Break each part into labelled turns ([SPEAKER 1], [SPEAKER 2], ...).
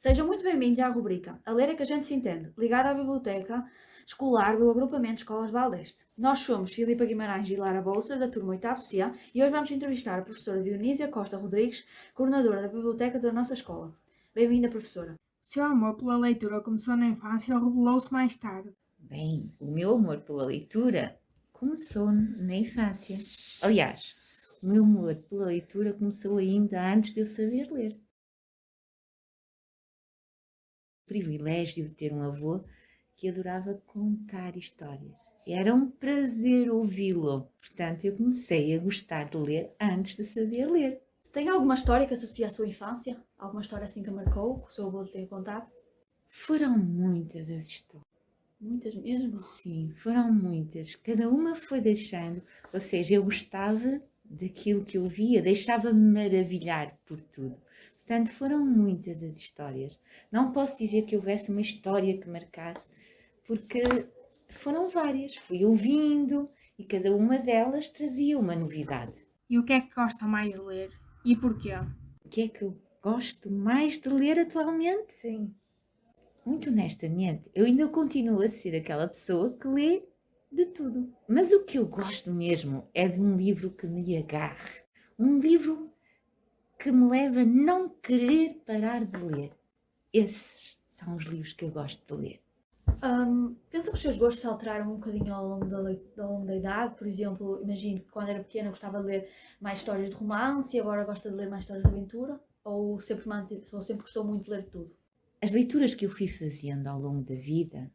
[SPEAKER 1] Sejam muito bem-vindos à rubrica A Ler é que a gente se entende, ligada à biblioteca escolar do agrupamento de Escolas Valdeste. Nós somos Filipa Guimarães e Lara Bolsa, da turma 8º C, e hoje vamos entrevistar a professora Dionísia Costa Rodrigues, coordenadora da biblioteca da nossa escola. Bem-vinda, professora.
[SPEAKER 2] Seu amor pela leitura começou na infância ou revelou-se mais tarde?
[SPEAKER 3] Bem, o meu amor pela leitura começou na infância. Aliás, o meu amor pela leitura começou ainda antes de eu saber ler. O privilégio de ter um avô que adorava contar histórias. Era um prazer ouvi-lo. Portanto, eu comecei a gostar de ler antes de saber ler.
[SPEAKER 1] Tem alguma história que associa à sua infância? Alguma história assim que a marcou, que o seu avô lhe tenha contado?
[SPEAKER 3] Foram muitas as histórias.
[SPEAKER 1] Muitas mesmo?
[SPEAKER 3] Sim, foram muitas. Cada uma foi deixando, ou seja, eu gostava daquilo que eu via, deixava-me maravilhar por tudo. Portanto, foram muitas as histórias. Não posso dizer que houvesse uma história que marcasse, porque foram várias. Fui ouvindo e cada uma delas trazia uma novidade.
[SPEAKER 2] E o que é que gosta mais de ler? E porquê?
[SPEAKER 3] O que é que eu gosto mais de ler atualmente?
[SPEAKER 2] Sim.
[SPEAKER 3] Muito honestamente, eu ainda continuo a ser aquela pessoa que lê de tudo. Mas o que eu gosto mesmo é de um livro que me agarre. Um livro que me leva a não querer parar de ler. Esses são os livros que eu gosto de ler.
[SPEAKER 1] Pensa que os seus gostos se alteraram um bocadinho ao longo da idade? Por exemplo, imagino que quando era pequena gostava de ler mais histórias de romance e agora gosta de ler mais histórias de aventura? Ou sempre gostou muito de ler tudo?
[SPEAKER 3] As leituras que eu fui fazendo ao longo da vida,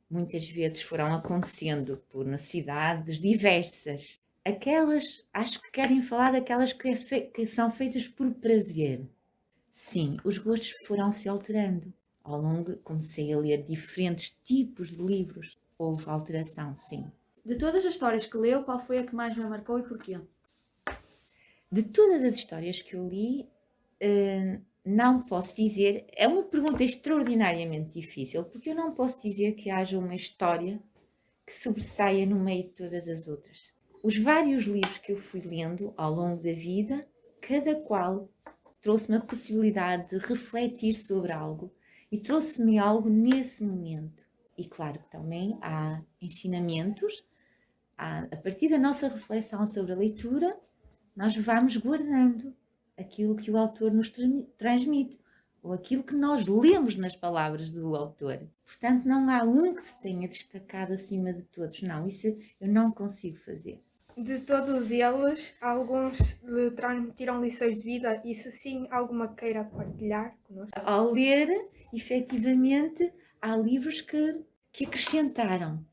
[SPEAKER 3] muitas vezes foram acontecendo por necessidades diversas. Aquelas, acho que querem falar daquelas que são feitas por prazer. Sim, os gostos foram-se alterando. Ao longo, comecei a ler diferentes tipos de livros. Houve alteração, sim.
[SPEAKER 1] De todas as histórias que leu, qual foi a que mais me marcou e porquê?
[SPEAKER 3] De todas as histórias que eu li, não posso dizer... É uma pergunta extraordinariamente difícil, porque eu não posso dizer que haja uma história que sobressaia no meio de todas as outras. Os vários livros que eu fui lendo ao longo da vida, cada qual trouxe-me a possibilidade de refletir sobre algo e trouxe-me algo nesse momento. E claro que também há ensinamentos, a partir da nossa reflexão sobre a leitura, nós vamos guardando aquilo que o autor nos transmite, ou aquilo que nós lemos nas palavras do autor. Portanto, não há um que se tenha destacado acima de todos. Não, isso eu não consigo fazer.
[SPEAKER 2] De todos eles, alguns lhe transmitiram lições de vida e se sim, alguma queira partilhar connosco?
[SPEAKER 3] Ao ler, efetivamente, há livros que acrescentaram,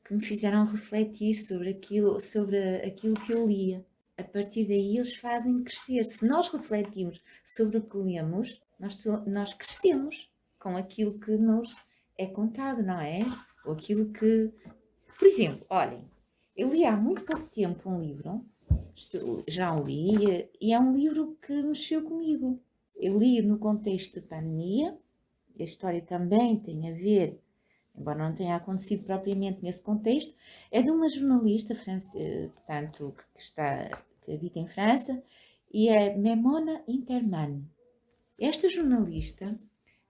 [SPEAKER 3] que me fizeram refletir sobre aquilo que eu lia. A partir daí eles fazem crescer. Se nós refletimos sobre o que lemos, nós crescemos com aquilo que nos é contado, não é? Ou aquilo que... Por exemplo, olhem, eu li há muito pouco tempo um livro, já o li, e é um livro que mexeu comigo. Eu li no contexto da pandemia, a história também tem a ver, embora não tenha acontecido propriamente nesse contexto, é de uma jornalista portanto, que habita em França, e é Memona Interman. Esta jornalista,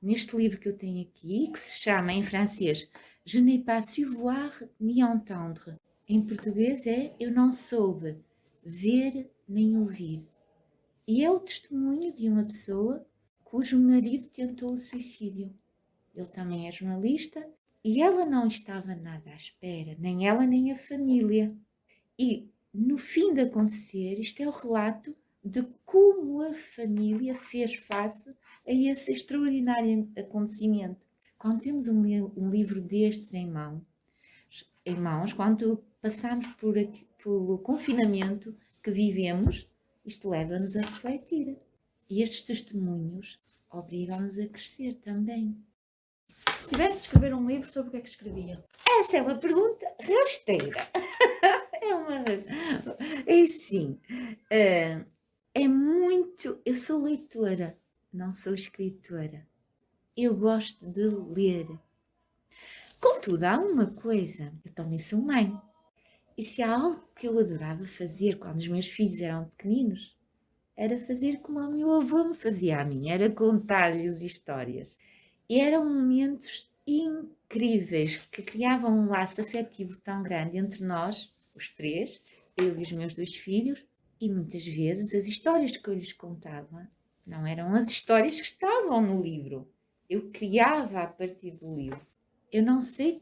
[SPEAKER 3] neste livro que eu tenho aqui, que se chama em francês Je n'ai pas su voir ni entendre, em português é Eu não soube ver nem ouvir. E é o testemunho de uma pessoa cujo marido tentou o suicídio. Ele também é jornalista e ela não estava nada à espera, nem ela nem a família. E no fim de acontecer, isto é o relato de como a família fez face a esse extraordinário acontecimento. Quando temos um livro destes em mãos, quando passamos pelo confinamento que vivemos, isto leva-nos a refletir. E estes testemunhos obrigam-nos a crescer também.
[SPEAKER 1] Se tivesse de escrever um livro, sobre o que é que escrevia?
[SPEAKER 3] Essa é uma pergunta rasteira. É assim, é muito... Eu sou leitora, não sou escritora. Eu gosto de ler. Contudo, há uma coisa, eu também sou mãe. E se há algo que eu adorava fazer quando os meus filhos eram pequeninos, era fazer como o meu avô me fazia a mim, era contar-lhes histórias. E eram momentos incríveis que criavam um laço afetivo tão grande entre nós, os três, eu e os meus 2 filhos, e muitas vezes as histórias que eu lhes contava não eram as histórias que estavam no livro. Eu criava a partir do livro. Eu não sei,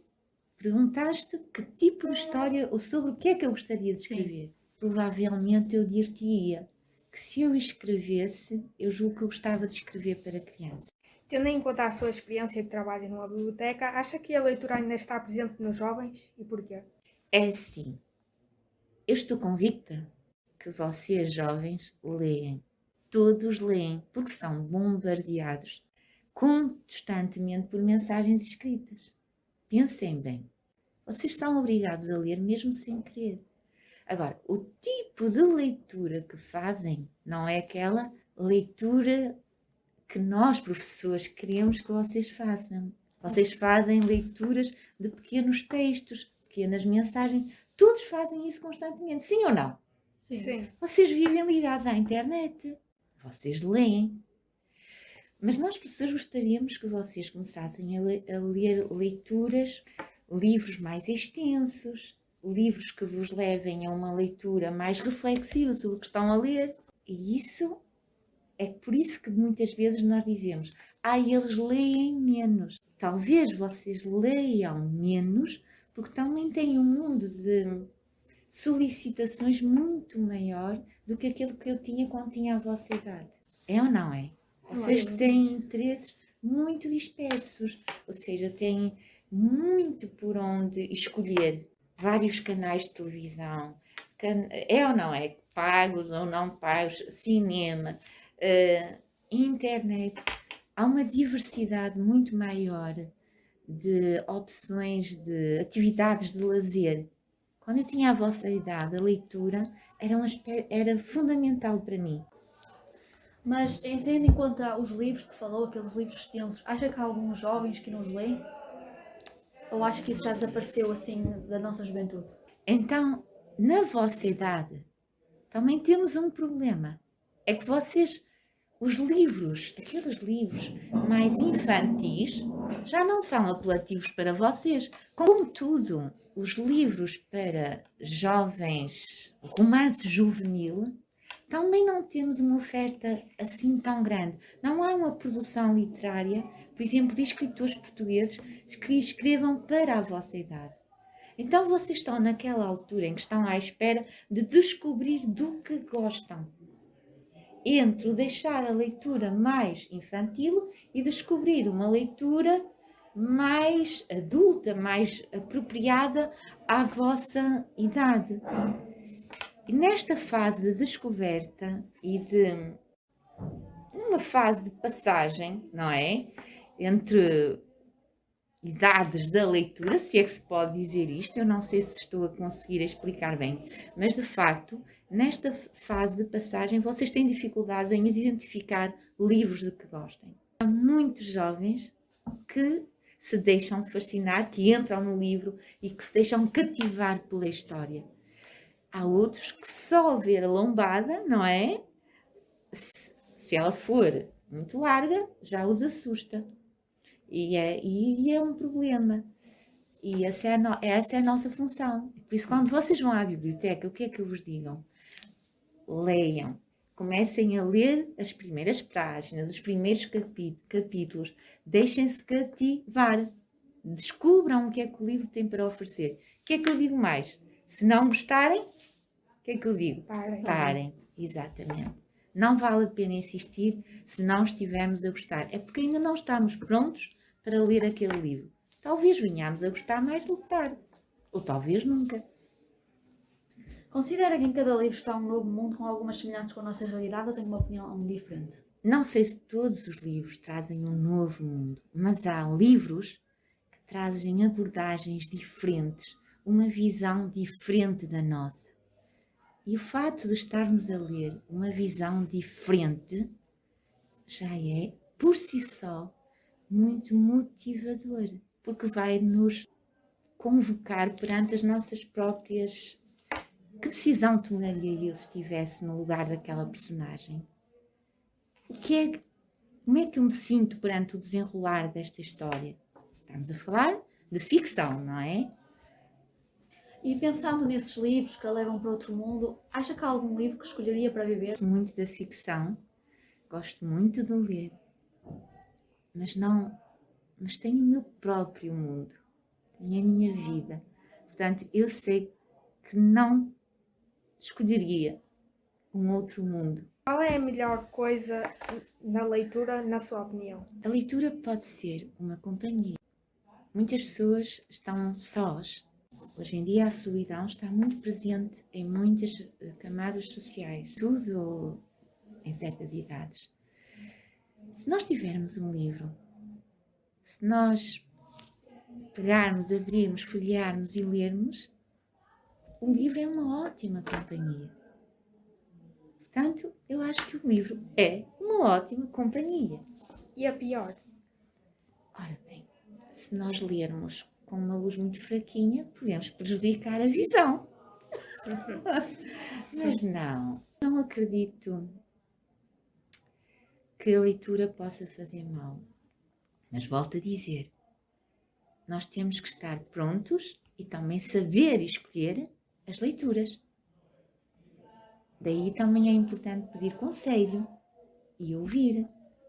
[SPEAKER 3] perguntaste que tipo de história ou sobre o que é que eu gostaria de escrever. Provavelmente eu dir-te-ia que se eu escrevesse, eu julgo que eu gostava de escrever para criança.
[SPEAKER 2] Tendo em conta a sua experiência de trabalho numa biblioteca, acha que a leitura ainda está presente nos jovens e porquê?
[SPEAKER 3] É assim, eu estou convicta que vocês jovens leem. Todos leem, porque são bombardeados constantemente por mensagens escritas. Pensem bem, vocês são obrigados a ler mesmo sem querer. Agora, o tipo de leitura que fazem não é aquela leitura que nós, professores, queremos que vocês façam. Vocês fazem leituras de pequenos textos, pequenas mensagens. Todos fazem isso constantemente, sim ou não?
[SPEAKER 2] Sim.
[SPEAKER 3] Vocês vivem ligados à internet. Vocês leem. Mas nós, professores, gostaríamos que vocês começassem a ler leituras, livros mais extensos, livros que vos levem a uma leitura mais reflexiva sobre o que estão a ler. E isso é por isso que muitas vezes nós dizemos: eles leem menos. Talvez vocês leiam menos porque também têm um mundo de solicitações muito maior do que aquilo que eu tinha quando tinha a vossa idade. É ou não é? Vocês têm interesses muito dispersos, ou seja, têm muito por onde escolher. Vários canais de televisão, é ou não é? Pagos ou não pagos, cinema, internet. Há uma diversidade muito maior de opções, de atividades de lazer. Quando eu tinha a vossa idade, a leitura era fundamental para mim.
[SPEAKER 1] Mas, tendo em conta os livros que falou, aqueles livros extensos, acha que há alguns jovens que não os leem? Ou acha que isso já desapareceu assim da nossa juventude?
[SPEAKER 3] Então, na vossa idade, também temos um problema. É que vocês, os livros, aqueles livros mais infantis, já não são apelativos para vocês. Contudo, os livros para jovens, romance juvenil, também não temos uma oferta assim tão grande. Não há uma produção literária, por exemplo, de escritores portugueses que escrevam para a vossa idade. Então vocês estão naquela altura em que estão à espera de descobrir do que gostam. Entre o deixar a leitura mais infantil e descobrir uma leitura mais adulta, mais apropriada à vossa idade. E nesta fase de descoberta e de uma fase de passagem, não é? Entre idades da leitura, se é que se pode dizer isto, eu não sei se estou a conseguir explicar bem, mas de facto, nesta fase de passagem, vocês têm dificuldades em identificar livros de que gostem. Há muitos jovens que se deixam fascinar, que entram no livro e que se deixam cativar pela história. Há outros que só ao ver a lombada, não é? Se ela for muito larga, já os assusta. E é um problema. E essa é a nossa função. Por isso, quando vocês vão à biblioteca, o que é que eu vos digo? Leiam. Comecem a ler as primeiras páginas, os primeiros capítulos. Deixem-se cativar. Descubram o que é que o livro tem para oferecer. O que é que eu digo mais? Se não gostarem, o que é que eu digo? Parem. Exatamente. Não vale a pena insistir se não estivermos a gostar. É porque ainda não estamos prontos para ler aquele livro. Talvez venhamos a gostar mais do que tarde. Ou talvez nunca.
[SPEAKER 1] Considera que em cada livro está um novo mundo com algumas semelhanças com a nossa realidade ou tem uma opinião diferente?
[SPEAKER 3] Não sei se todos os livros trazem um novo mundo, mas há livros que trazem abordagens diferentes, uma visão diferente da nossa. E o fato de estarmos a ler uma visão diferente já é, por si só, muito motivador, porque vai nos convocar perante as nossas próprias... Que decisão tomaria eu se estivesse no lugar daquela personagem? como é que eu me sinto perante o desenrolar desta história? Estamos a falar de ficção, não é?
[SPEAKER 1] E pensando nesses livros que a levam para outro mundo, acha que há algum livro que escolheria para viver?
[SPEAKER 3] Gosto muito da ficção, gosto muito de ler, mas tenho o meu próprio mundo, tenho a minha vida. Portanto, eu sei que não escolheria um outro mundo.
[SPEAKER 2] Qual é a melhor coisa na leitura, na sua opinião?
[SPEAKER 3] A leitura pode ser uma companhia. Muitas pessoas estão sós. Hoje em dia a solidão está muito presente em muitas camadas sociais, tudo em certas idades. Se nós tivermos um livro, se nós pegarmos, abrirmos, folhearmos e lermos, o livro é uma ótima companhia. Portanto, eu acho que o livro é uma ótima companhia.
[SPEAKER 2] E a pior?
[SPEAKER 3] Ora bem, se nós lermos com uma luz muito fraquinha, podemos prejudicar a visão. Mas não acredito que a leitura possa fazer mal. Mas volto a dizer, nós temos que estar prontos e também saber escolher as leituras. Daí também é importante pedir conselho e ouvir,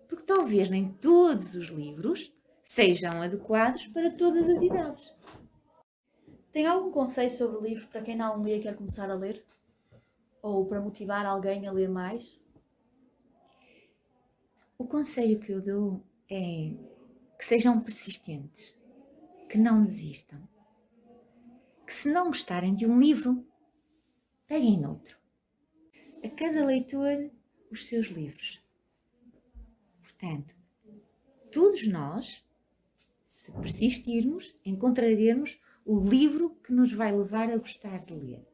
[SPEAKER 3] porque talvez nem todos os livros sejam adequados para todas as idades.
[SPEAKER 1] Tem algum conselho sobre livros para quem não lê e quer começar a ler? Ou para motivar alguém a ler mais?
[SPEAKER 3] O conselho que eu dou é que sejam persistentes, que não desistam, que se não gostarem de um livro, peguem noutro. A cada leitor, os seus livros. Portanto, todos nós, se persistirmos, encontraremos o livro que nos vai levar a gostar de ler.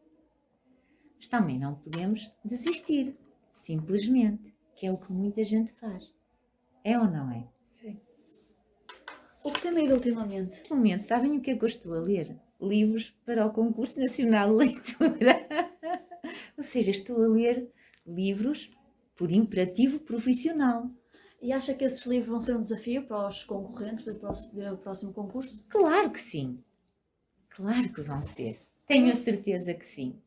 [SPEAKER 3] Mas também não podemos desistir, simplesmente, que é o que muita gente faz. É ou não é?
[SPEAKER 2] Sim.
[SPEAKER 1] O que tem lido ultimamente?
[SPEAKER 3] No momento, sabem o que é que eu estou a ler? Livros para o Concurso Nacional de Leitura. Ou seja, estou a ler livros por imperativo profissional.
[SPEAKER 1] E acha que esses livros vão ser um desafio para os concorrentes do próximo concurso?
[SPEAKER 3] Claro que sim. Claro que vão ser. Tenho a certeza que sim.